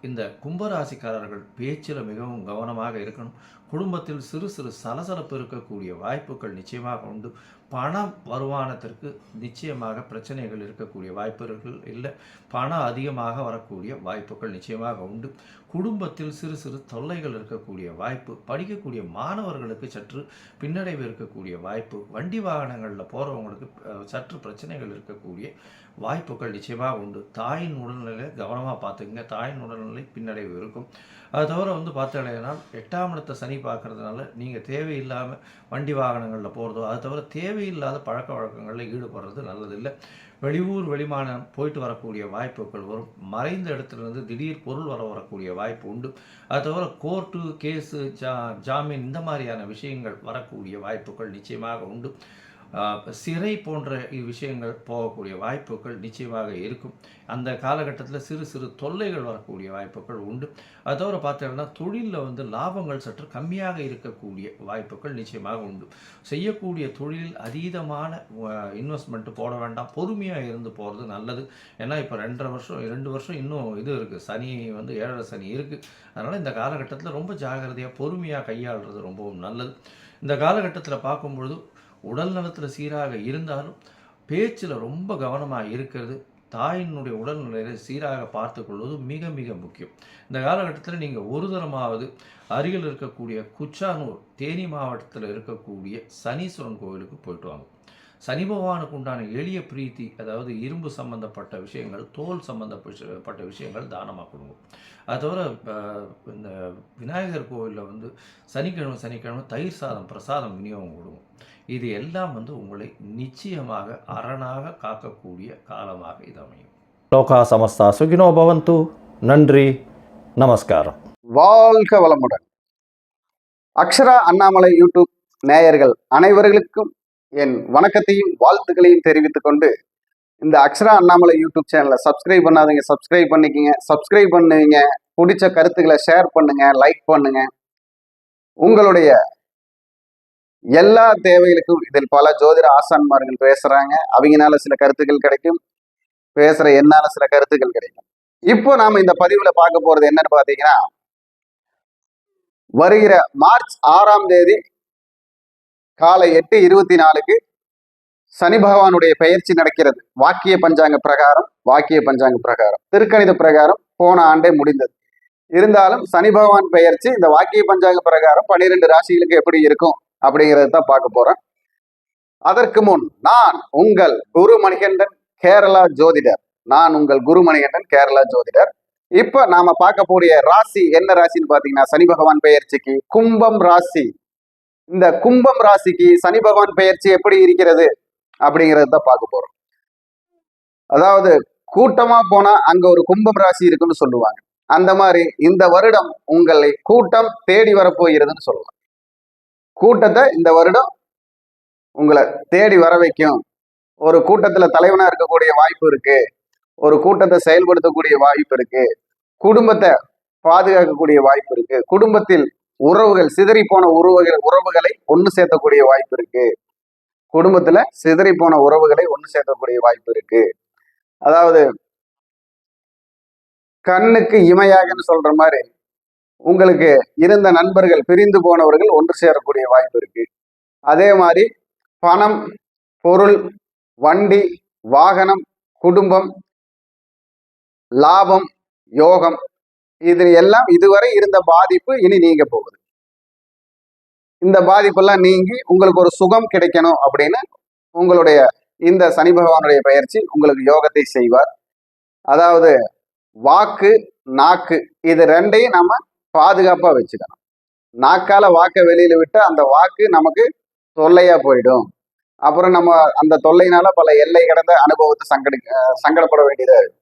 B: இந்த கும்பராசிக்காரர்கள் பேச்சில் மிகவும் கவனமாக இருக்கணும். குடும்பத்தில் சிறு சிறு சலசலப்பு இருக்கக்கூடிய வாய்ப்புகள் நிச்சயமாக உண்டு. பண வருமானத்திற்கு நிச்சயமாக பிரச்சனைகள் இருக்கக்கூடிய வாய்ப்புகள் இல்லை. பணம் அதிகமாக வரக்கூடிய வாய்ப்புகள் நிச்சயமாக உண்டு. குடும்பத்தில் சிறு சிறு தொல்லைகள் இருக்கக்கூடிய வாய்ப்பு, படிக்கக்கூடிய மாணவர்களுக்கு சற்று பின்னடைவு இருக்கக்கூடிய வாய்ப்பு, வண்டி வாகனங்களில் போகிறவங்களுக்கு சற்று பிரச்சனைகள் இருக்கக்கூடிய வாய்ப்புகள் நிச்சயமாக உண்டு. தாயின் உடல்நிலை கவனமாக பார்த்துக்குங்க. தாயின் உடல்நிலை பின்னடைவு இருக்கும். அது தவிர பார்த்தீங்கன்னா 8ஆம் இடத்தை சனி பார்க்கறதுனால நீங்கள் தேவையில்லாமல் வண்டி வாகனங்களில் போகிறதோ, அது தவிர தேவையில்லாத பழக்க வழக்கங்களில் ஈடுபடுறது நல்லதில்லை. வெளியூர் வெளிமாநிலம் போயிட்டு வரக்கூடிய வாய்ப்புகள் வரும். மறைந்த இடத்துலேருந்து திடீர் பொருள் வரக்கூடிய வாய்ப்பு உண்டு. அது தவிர கோர்ட்டு கேஸு ஜாமீன் இந்த மாதிரியான விஷயங்கள் வரக்கூடிய வாய்ப்புகள் நிச்சயமாக உண்டு. சிறை போன்ற விஷயங்கள் போகக்கூடிய வாய்ப்புகள் நிச்சயமாக இருக்கும். அந்த காலகட்டத்தில் சிறு சிறு தொல்லைகள் வரக்கூடிய வாய்ப்புகள் உண்டு. அது தவிர பார்த்தீங்கன்னா தொழிலில் லாபங்கள் சற்று கம்மியாக இருக்கக்கூடிய வாய்ப்புகள் நிச்சயமாக உண்டு. செய்யக்கூடிய தொழிலில் அதீதமான இன்வெஸ்ட்மெண்ட் போட வேண்டாம். பொறுமையாக இருந்து போகிறது நல்லது. ஏன்னா இப்போ 2 வருஷம் இன்னும் இது இருக்குது. சனி 7 சனி இருக்குது. அதனால் இந்த காலகட்டத்தில் ரொம்ப ஜாகிரதையாக பொறுமையாக கையாளுறது ரொம்பவும் நல்லது. இந்த காலகட்டத்தில் பார்க்கும்பொழுது உடல் நலத்தில் சீராக இருந்தாலும் பேச்சில் ரொம்ப கவனமாக இருக்கிறது, தாயினுடைய உடல்நிலையை சீராக பார்த்து கொள்வது மிக மிக முக்கியம். இந்த காலகட்டத்தில் நீங்கள் ஒரு தரமாவது அருகில் இருக்கக்கூடிய குச்சானூர், தேனி மாவட்டத்தில் இருக்கக்கூடிய சனீஸ்வரன் கோவிலுக்கு போயிட்டு வாங்க. சனி பகவானுக்கு உண்டான எளிய பிரீத்தி, அதாவது இரும்பு சம்பந்தப்பட்ட விஷயங்கள், தோல் சம்பந்தப்பட்ட விஷயங்கள் தானமாக கொடுங்க. அது தவிர இந்த விநாயகர் கோவிலில் சனிக்கிழமை தயிர் சாதம் பிரசாதம் விநியோகம் கொடுங்க. இது எல்லாம் உங்களை நிச்சயமாக அரணாக காக்கக்கூடிய காலமாக இது அமையும்.
C: லோகா சமஸ்தா சுகினோ பவந்து. நன்றி, நமஸ்காரம்.
D: வாழ்க வளமுடன். அக்ஷரா அண்ணாமலை யூடியூப் நேயர்கள் அனைவர்களுக்கும் என் வணக்கத்தையும் வாழ்த்துக்களையும் தெரிவித்துக் கொண்டு, இந்த அக்ஷரா அண்ணாமலை யூடியூப் சேனலை சப்ஸ்கிரைப் பண்ணாதீங்க, சப்ஸ்கிரைப் பண்ணிக்கிங்க. சப்ஸ்கிரைப் பண்ணுவீங்க, பிடிச்ச கருத்துக்களை ஷேர் பண்ணுங்க, லைக் பண்ணுங்க. உங்களுடைய எல்லா தேவைகளுக்கும் இதில் பல ஜோதிட ஆசான்மார்கள் பேசுறாங்க. அவங்கனால சில கருத்துக்கள் கிடைக்கும், பேசுற என்னால சில கருத்துக்கள் கிடைக்கும். இப்போ நாம இந்த பதிவுல பார்க்க போறது என்னன்னு பாத்தீங்கன்னா, வருகிற மார்ச் 6ஆம் தேதி காலை 8:24 சனி பகவானுடைய பெயர்ச்சி நடக்கிறது. வாக்கிய பஞ்சாங்க பிரகாரம் திருக்கணித பிரகாரம் போன ஆண்டே முடிந்தது. இருந்தாலும் சனி பகவான் பெயர்ச்சி இந்த வாக்கிய பஞ்சாங்க பிரகாரம் 12 ராசிகளுக்கு எப்படி இருக்கும் அப்படிங்கிறத தான் பார்க்க போறேன். அதற்கு முன் நான் உங்கள் குரு மணிகண்டன் கேரளா ஜோதிடர். இப்ப நாம பார்க்கக்கூடிய ராசி என்ன ராசின்னு பாத்தீங்கன்னா சனி பகவான் பெயர்ச்சிக்கு கும்பம் ராசி. இந்த கும்பம் ராசிக்கு சனி பகவான் பெயர்ச்சி எப்படி இருக்கிறது அப்படிங்கறத தான் பார்க்க போறோம். அதாவது கூட்டமா போனா அங்க ஒரு கும்பம் ராசி இருக்குன்னு சொல்லுவாங்க. அந்த மாதிரி இந்த வருடம் உங்களை கூட்டம் தேடி வரப்போகிறதுன்னு சொல்லலாம். கூட்டத்தை இந்த வருடம் உங்களை தேடி வர வைக்கும். ஒரு கூட்டத்துல தலைவனா இருக்கக்கூடிய வாய்ப்பு இருக்கு. ஒரு கூட்டத்தை செயல்படுத்தக்கூடிய வாய்ப்பு இருக்கு. குடும்பத்தை பாதுகாக்கக்கூடிய வாய்ப்பு இருக்கு. குடும்பத்தில் உறவுகள் சிதறி போன உறவுகளை ஒன்று சேர்த்தக்கூடிய வாய்ப்பு இருக்கு. குடும்பத்துல சிதறி போன உறவுகளை ஒன்று சேர்க்கக்கூடிய வாய்ப்பு இருக்கு. அதாவது கண்ணுக்கு இமையாகன்னு சொல்ற மாதிரி உங்களுக்கு இருந்த நண்பர்கள் பிரிந்து போனவர்கள் ஒன்று சேரக்கூடிய வாய்ப்பு இருக்கு. அதே மாதிரி பணம், பொருள், வண்டி, வாகனம், குடும்பம், லாபம், யோகம், இது எல்லாம் இதுவரை இருந்த பாதிப்பு இனி நீங்க போகுது. இந்த பாதிப்பெல்லாம் நீங்கி உங்களுக்கு ஒரு சுகம் கிடைக்கணும் அப்படின்னு உங்களுடைய இந்த சனி பகவானுடைய பயிற்சி உங்களுக்கு யோகத்தை செய்வார். அதாவது வாக்கு, நாக்கு இது ரெண்டையும் நம்ம பாதுகாப்பா வச்சுக்கணும். நாக்கால வாக்கை வெளியில விட்டு அந்த வாக்கு நமக்கு தொல்லையா போயிடும். அப்புறம் நம்ம அந்த தொல்லையினால பல எல்லை கடந்த அனுபவத்தை சங்கடப்பட வேண்டியதா இருக்கு.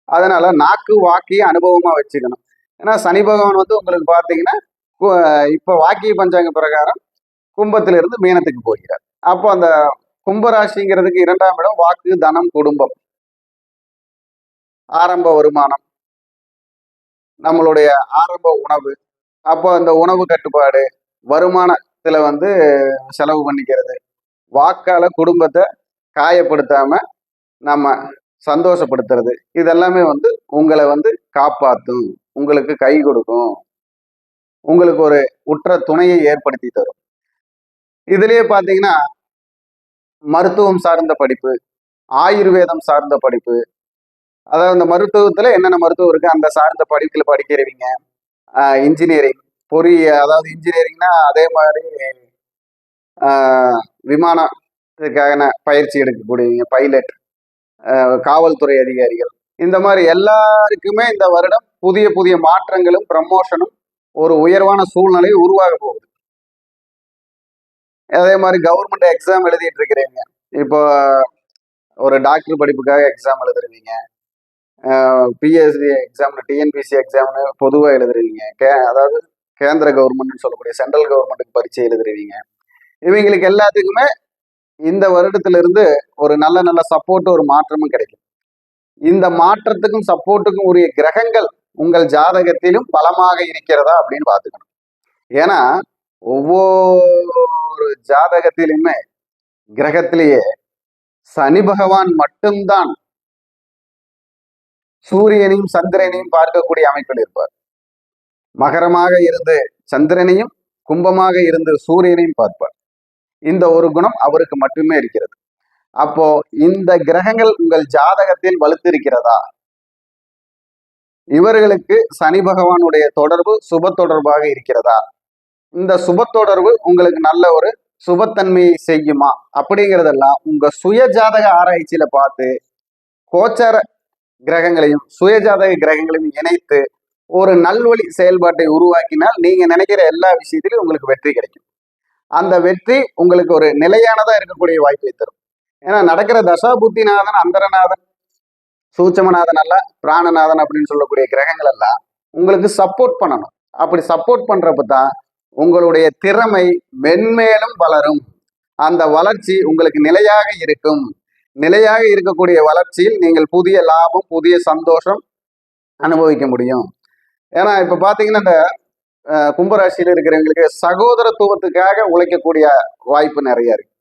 D: அதனால நாக்கு வாக்கிய அனுபவமா வச்சுக்கணும். ஏன்னா சனி பகவான் வந்து உங்களுக்கு பார்த்தீங்கன்னா இப்ப வாக்கிய பஞ்சாங்க பிரகாரம் கும்பத்திலிருந்து மீனத்துக்கு போகிறார். அப்போ அந்த கும்பராசிங்கிறதுக்கு 2ஆம் இடம் வாக்கு, தனம், குடும்பம், ஆரம்ப வருமானம், நம்மளுடைய ஆரம்ப உணவு. அப்போ அந்த உணவு கட்டுப்பாடு, வருமானத்துல வந்து செலவு பண்ணிக்கிறது, வாக்கால குடும்பத்தை காயப்படுத்தாம நம்ம சந்தோஷப்படுத்துறது, இதெல்லாமே வந்து உங்களை வந்து காப்பாற்றும், உங்களுக்கு கை கொடுக்கும், உங்களுக்கு ஒரு உற்ற துணையை ஏற்படுத்தி தரும். இதுலயே பாத்தீங்கன்னா மருத்துவம் சார்ந்த படிப்பு, ஆயுர்வேதம் சார்ந்த படிப்பு, அதாவது இந்த மருத்துவத்துல என்னென்ன மருத்துவம் இருக்கு அந்த சார்ந்த படிப்புல படிக்கிறவங்க, இன்ஜினியரிங், அதாவது இன்ஜினியரிங்னா அதே மாதிரி விமானத்துக்கான பயிற்சி எடுக்கக்கூடியவங்க, பைலட், காவல்துறை அதிகாரிகள், இந்த மாதிரி எல்லாருக்குமே இந்த வருடம் புதிய புதிய மாற்றங்களும் ப்ரமோஷனும் ஒரு உயர்வான சூழ்நிலை உருவாக போகுது. அதே மாதிரி கவர்மெண்ட் எக்ஸாம் எழுதிட்டு இருக்கிறீங்க, இப்போ ஒரு டாக்டர் படிப்புக்காக எக்ஸாம் எழுதுறீங்க, பிஎஸ்சி எக்ஸாம்னு, டிஎன்பிசி எக்ஸாம்னு பொதுவாக எழுதுறீங்க, அதாவது கேந்திர கவர்மெண்ட்னு சொல்லக்கூடிய சென்ட்ரல் கவர்மெண்ட்டுக்கு பரீட்சை எழுதுறீங்க. இவங்களுக்கு எல்லாத்துக்குமே இந்த வருடத்திலிருந்து ஒரு நல்ல நல்ல சப்போர்ட், ஒரு மாற்றமும் கிடைக்கும். இந்த மாற்றத்துக்கும் சப்போர்ட்டுக்கும் உரிய கிரகங்கள் உங்கள் ஜாதகத்திலும் பலமாக இருக்கிறதா அப்படின்னு பார்த்துக்கணும். ஏன்னா ஒவ்வொரு ஜாதகத்திலுமே கிரகத்திலேயே சனி பகவான் மட்டும்தான் சூரியனையும் சந்திரனையும் பார்க்கக்கூடிய அமைப்பில் இருப்பார். மகரமாக இருந்து சந்திரனையும், கும்பமாக இருந்து சூரியனையும் பார்ப்பார். இந்த ஒரு குணம் அவருக்கு மட்டுமே இருக்கிறது. அப்போ இந்த கிரகங்கள் உங்கள் ஜாதகத்தில் வலுத்திருக்கிறதா? இவர்களுக்கு சனி பகவானுடைய தொடர்பு சுப தொடர்பாக இருக்கிறதா? இந்த சுப தொடர்பு உங்களுக்கு நல்ல ஒரு சுபத்தன்மையை செய்யுமா அப்படிங்கிறதெல்லாம் உங்க சுய ஜாதக ஆராய்ச்சியில பார்த்து கோச்சார கிரகங்களையும் சுயஜாதக கிரகங்களையும் இணைத்து ஒரு நல்வழி செயல்பாட்டை உருவாக்கினால் நீங்க நினைக்கிற எல்லா விஷயத்திலும் உங்களுக்கு வெற்றி கிடைக்கும். அந்த வெற்றி உங்களுக்கு ஒரு நிலையானதா இருக்கக்கூடிய வாய்ப்பை தரும். ஏன்னா நடக்கிற தசா புத்திநாதன், அந்தரநாதன், சூட்சமநாதன் அல்ல, பிராணநாதன் அப்படின்னு சொல்லக்கூடிய கிரகங்கள் எல்லாம் உங்களுக்கு சப்போர்ட் பண்ணணும். அப்படி சப்போர்ட் பண்றப்ப தான் உங்களுடைய திறமை மென்மேலும் வளரும். அந்த வளர்ச்சி உங்களுக்கு நிலையாக இருக்கும். நிலையாக இருக்கக்கூடிய வளர்ச்சியில் நீங்கள் புதிய லாபம், புதிய சந்தோஷம் அனுபவிக்க முடியும். ஏன்னா இப்ப பாத்தீங்கன்னா இந்த கும்பராசியில இருக்கிறவங்களுக்கு சகோதரத்துவத்துக்காக உழைக்கக்கூடிய வாய்ப்பு நிறைய இருக்கு.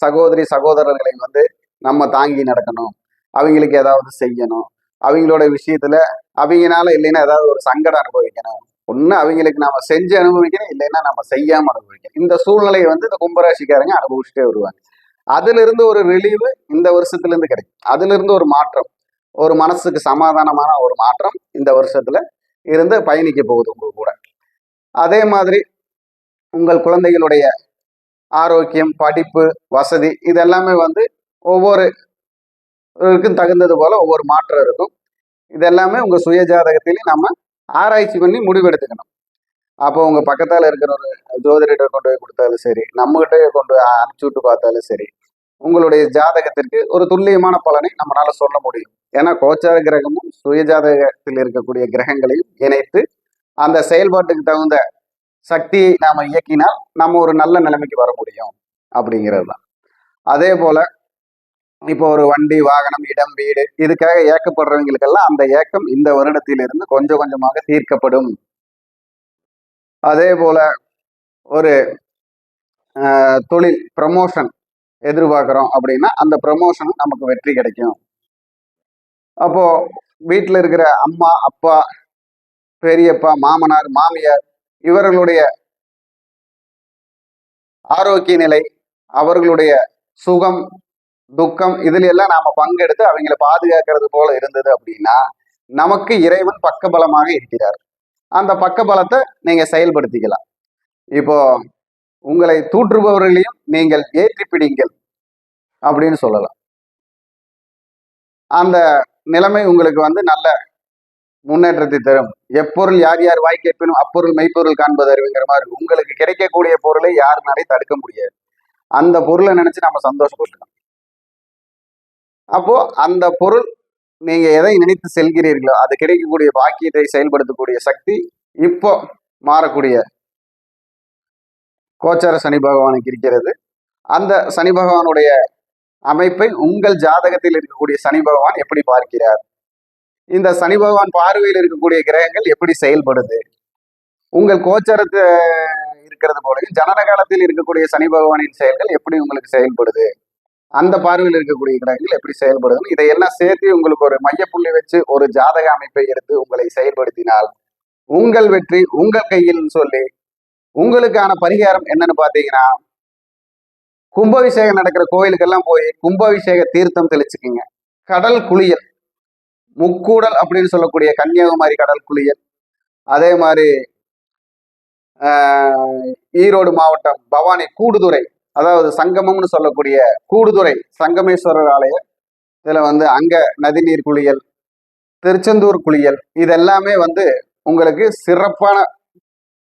D: சகோதரர்களை வந்து நம்ம தாங்கி நடக்கணும், அவங்களுக்கு ஏதாவது செய்யணும், அவங்களோட விஷயத்துல அவங்கனால இல்லைன்னா ஏதாவது ஒரு சங்கடம் அனுபவிக்கணும், ஒண்ணு அவங்களுக்கு நாம செஞ்சு அனுபவிக்கணும், இல்லைன்னா நம்ம செய்யாம அனுபவிக்கணும். இந்த சூழ்நிலையை வந்து இந்த கும்பராசிக்காரங்க அனுபவிச்சுட்டே வருவாங்க. அதுல இருந்து ஒரு ரிலீவு இந்த வருஷத்துல இருந்து கிடைக்கும். அதுல இருந்து ஒரு மாற்றம், ஒரு மனசுக்கு சமாதானமான ஒரு மாற்றம் இந்த வருஷத்துல இருந்து பயணிக்க போகுது உங்க கூட. அதே மாதிரி உங்கள் குழந்தைகளுடைய ஆரோக்கியம், படிப்பு, வசதி இதெல்லாமே வந்து ஒவ்வொருக்கும் தகுந்தது போல ஒவ்வொரு மாற்றம் இருக்கும். இதெல்லாமே உங்க சுய ஜாதகத்திலையும் நம்ம ஆராய்ச்சி பண்ணி முடிவெடுத்துக்கணும். அப்போ உங்க பக்கத்தால இருக்கிற ஒரு ஜோதிடத்தை கொண்டு போய் கொடுத்தாலும் சரி, நம்மகிட்ட கொண்டு போய் அனுப்பிச்சு விட்டு பார்த்தாலும் சரி, உங்களுடைய ஜாதகத்திற்கு ஒரு துல்லியமான பலனை நம்மளால சொல்ல முடியும். ஏன்னா கோச்சார கிரகமும் சுய ஜாதகத்தில் இருக்கக்கூடிய கிரகங்களையும் இணைத்து அந்த செயல்பாட்டுக்கு தகுந்த சக்தியை நாம இயக்கினால் நம்ம ஒரு நல்ல நிலைமைக்கு வர முடியும் அப்படிங்கிறது தான். அதே போல இப்போ ஒரு வண்டி, வாகனம், இடம், வீடு இதுக்காக ஏக்கப்படுறவங்களுக்கெல்லாம் அந்த ஏக்கம் இந்த வருடத்திலிருந்து கொஞ்சம் கொஞ்சமாக தீர்க்கப்படும். அதே போல ஒரு தொழில் ப்ரமோஷன் எதிர்பார்க்குறோம் அப்படின்னா அந்த ப்ரமோஷனும் நமக்கு வெற்றி கிடைக்கும். அப்போ வீட்டில் இருக்கிற அம்மா, அப்பா, பெரியப்பா, மாமனார், மாமியார் இவர்களுடைய ஆரோக்கிய நிலை, அவர்களுடைய சுகம், துக்கம் இதுல எல்லாம் நாம பங்கெடுத்து அவங்கள பாதுகாக்கிறது போல இருந்தது அப்படின்னா நமக்கு இறைவன் பக்கபலமாக இருக்கிறார். அந்த பக்கபலத்தை நீங்க செயல்படுத்திக்கலாம். இப்போ உங்களை தூற்றுபவர்களையும் நீங்கள் ஏற்றி பிடிங்கள் அப்படின்னு சொல்லலாம். அந்த நிலைமை உங்களுக்கு வந்து நல்ல முன்னேற்றத்தை தரும். எப்பொருள் யார் யார் வாய் கேட்பினும் அப்பொருள் மெய்ப்பொருள் காண்பது அறிவுங்கிற மாதிரி உங்களுக்கு கிடைக்கக்கூடிய பொருளை யாருனாலையும் தடுக்க முடியாது. அந்த பொருளை நினைச்சு நம்ம சந்தோஷப்பட்டுக்கணும். அப்போ அந்த பொருள் நீங்க எதை நினைத்து செல்கிறீர்களோ அது கிடைக்கக்கூடிய பாக்கியத்தை செயல்படுத்தக்கூடிய சக்தி இப்போ மாறக்கூடிய கோச்சார சனி பகவானுக்கு இருக்கிறது. அந்த சனி பகவானுடைய அமைப்பை உங்கள் ஜாதகத்தில் இருக்கக்கூடிய சனி பகவான் எப்படி பார்க்கிறார், இந்த சனி பகவான் பார்வையில் இருக்கக்கூடிய கிரகங்கள் எப்படி செயல்படுது, உங்கள் கோச்சாரத்து இருக்கிறது போலையும் ஜனன காலத்தில் இருக்கக்கூடிய சனி பகவானின் செயல்கள் எப்படி உங்களுக்கு செயல்படுது, அந்த பார்வையில் இருக்கக்கூடிய கிரகங்கள் எப்படி செயல்படுதுன்னு இதையெல்லாம் சேர்த்து உங்களுக்கு ஒரு மையப்புள்ளி வச்சு ஒரு ஜாதக அமைப்பை எடுத்து உங்களை செயல்படுத்தினால் உங்கள் வெற்றி உங்கள் கையில் சொல்லி உங்களுக்கான பரிகாரம் என்னன்னு பாத்தீங்கன்னா, கும்பாபிஷேகம் நடக்கிற கோயிலுக்கெல்லாம் போய் கும்பாபிஷேக தீர்த்தம் தெளிச்சுக்குங்க. கடல் குளியல், முக்கூடல் அப்படின்னு சொல்லக்கூடிய கன்னியாகுமரி கடல் குளியல், அதே மாதிரி ஈரோடு மாவட்டம் பவானி கூடுதுறை, அதாவது சங்கமம்னு சொல்லக்கூடிய கூடுதுறை சங்கமேஸ்வரர் ஆலயம், இதுல வந்து அங்க நதிநீர் குளியல், திருச்செந்தூர் குளியல் இதெல்லாமே வந்து உங்களுக்கு சிறப்பான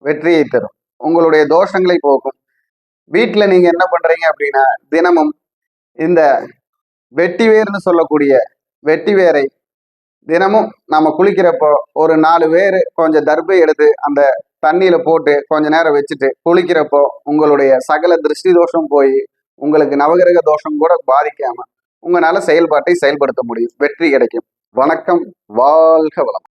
D: வெற்றியை தரும், உங்களுடைய தோஷங்களை போக்கும். வீட்டில் நீங்க என்ன பண்றீங்க அப்படின்னா தினமும் இந்த வெட்டி வேர்னு சொல்லக்கூடிய வெட்டி வேரை தினமும் நம்ம குளிக்கிறப்போ ஒரு 4 வேர் கொஞ்சம் தர்பை எடுத்து அந்த தண்ணியில போட்டு கொஞ்ச நேரம் வச்சுட்டு குளிக்கிறப்போ உங்களுடைய சகல திருஷ்டி தோஷம் போய் உங்களுக்கு நவகிரக தோஷம் கூட பாதிக்காம உங்களால செயல்பாட்டை செயல்படுத்த முடியும், வெற்றி கிடைக்கும். வணக்கம், வாழ்க வளம்.